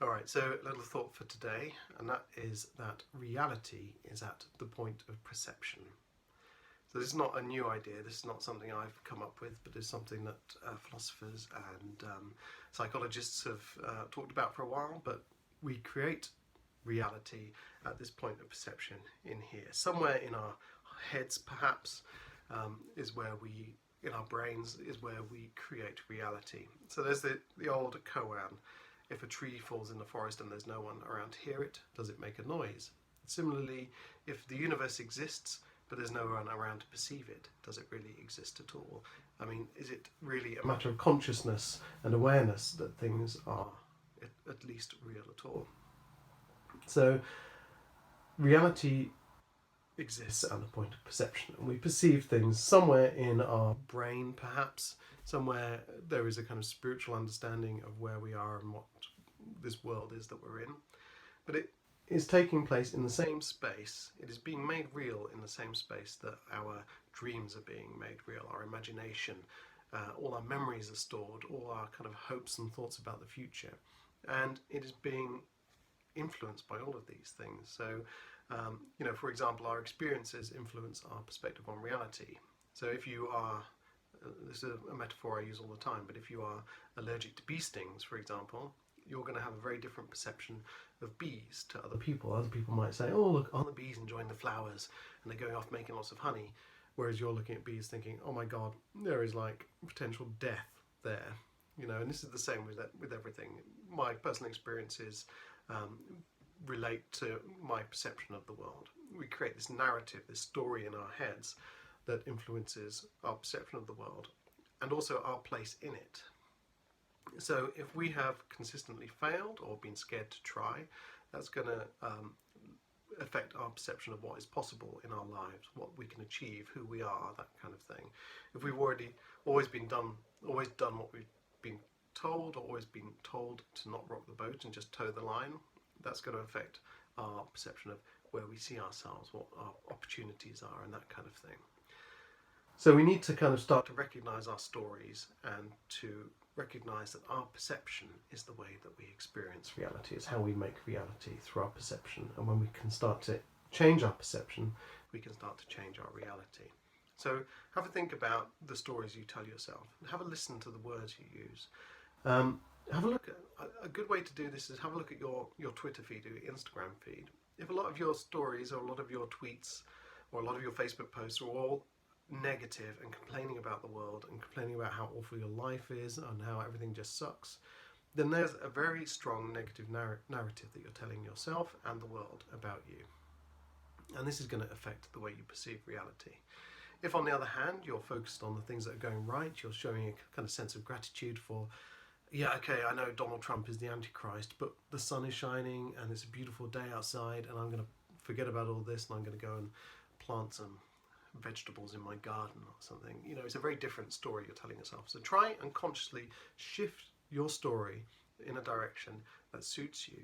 Alright, so a little thought for today, and that is that reality is at the point of perception. So this is not a new idea, this is not something I've come up with, but it's something that philosophers and psychologists have talked about for a while, but we create reality at this point of perception in here. Somewhere in our heads, perhaps, is where we, in our brains, is where we create reality. So there's the old koan. If a tree falls in the forest and there's no one around to hear it, does it make a noise? Similarly, if the universe exists but there's no one around to perceive it, does it really exist at all? I mean, is it really a matter of consciousness and awareness that things are at least real at all? So reality exists at the point of perception, and we perceive things somewhere in our brain, perhaps somewhere there is a kind of spiritual understanding of where we are and what this world is that we're in, but it is taking place in the same space. It is being made real in the same space that our dreams are being made real, our imagination, all our memories are stored, all our kind of hopes and thoughts about the future, and it is being influenced by all of these things. So for example, our experiences influence our perspective on reality. So if you are, this is a metaphor I use all the time, but if you are allergic to bee stings, for example, you're going to have a very different perception of bees to other people. Other people might say, oh look, aren't the bees enjoying the flowers and they're going off making lots of honey, whereas you're looking at bees thinking, oh my god, there is like potential death there. And this is the same with everything. My personal experiences relate to my perception of the world. We create this narrative, this story in our heads that influences our perception of the world and also our place in it. So if we have consistently failed or been scared to try, that's going to affect our perception of what is possible in our lives, what we can achieve, who we are, that kind of thing. If we've always done what we've been told, or always been told to not rock the boat and just toe the line, that's going to affect our perception of where we see ourselves, what our opportunities are, and that kind of thing. So we need to kind of start to recognize our stories and to recognize that our perception is the way that we experience reality. It's how we make reality, through our perception. And when we can start to change our perception, we can start to change our reality. So have a think about the stories you tell yourself. Have a listen to the words you use. Have a look at, a good way to do this is have a look at your Twitter feed or your Instagram feed. If a lot of your stories or a lot of your tweets or a lot of your Facebook posts are all negative and complaining about the world and complaining about how awful your life is and how everything just sucks, then there's a very strong negative narrative that you're telling yourself and the world about you. And this is going to affect the way you perceive reality. If, on the other hand, you're focused on the things that are going right, you're showing a kind of sense of gratitude for, yeah, okay, I know Donald Trump is the Antichrist, but the sun is shining and it's a beautiful day outside and I'm going to forget about all this and I'm going to go and plant some vegetables in my garden or something. It's a very different story you're telling yourself. So try and consciously shift your story in a direction that suits you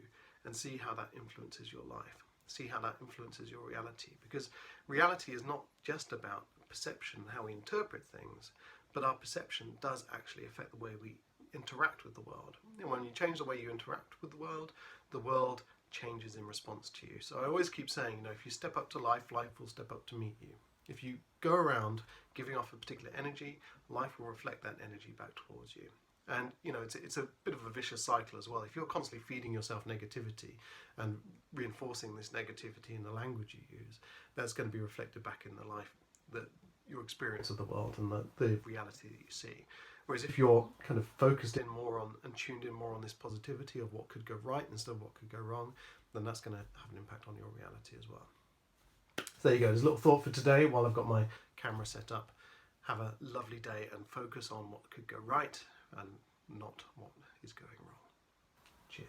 and see how that influences your life. See how that influences your reality. Because reality is not just about perception, how we interpret things, but our perception does actually affect the way we interact with the world. And when you change the way you interact with the world changes in response to you. So I always keep saying, if you step up to life, life will step up to meet you. If you go around giving off a particular energy, life will reflect that energy back towards you. And it's a bit of a vicious cycle as well. If you're constantly feeding yourself negativity and reinforcing this negativity in the language you use, that's going to be reflected back in the life, your experience of the world and the reality that you see. Whereas if you're kind of focused in more on and tuned in more on this positivity of what could go right instead of what could go wrong, then that's going to have an impact on your reality as well. So there you go, there's a little thought for today while I've got my camera set up. Have a lovely day and focus on what could go right and not what is going wrong. Cheers.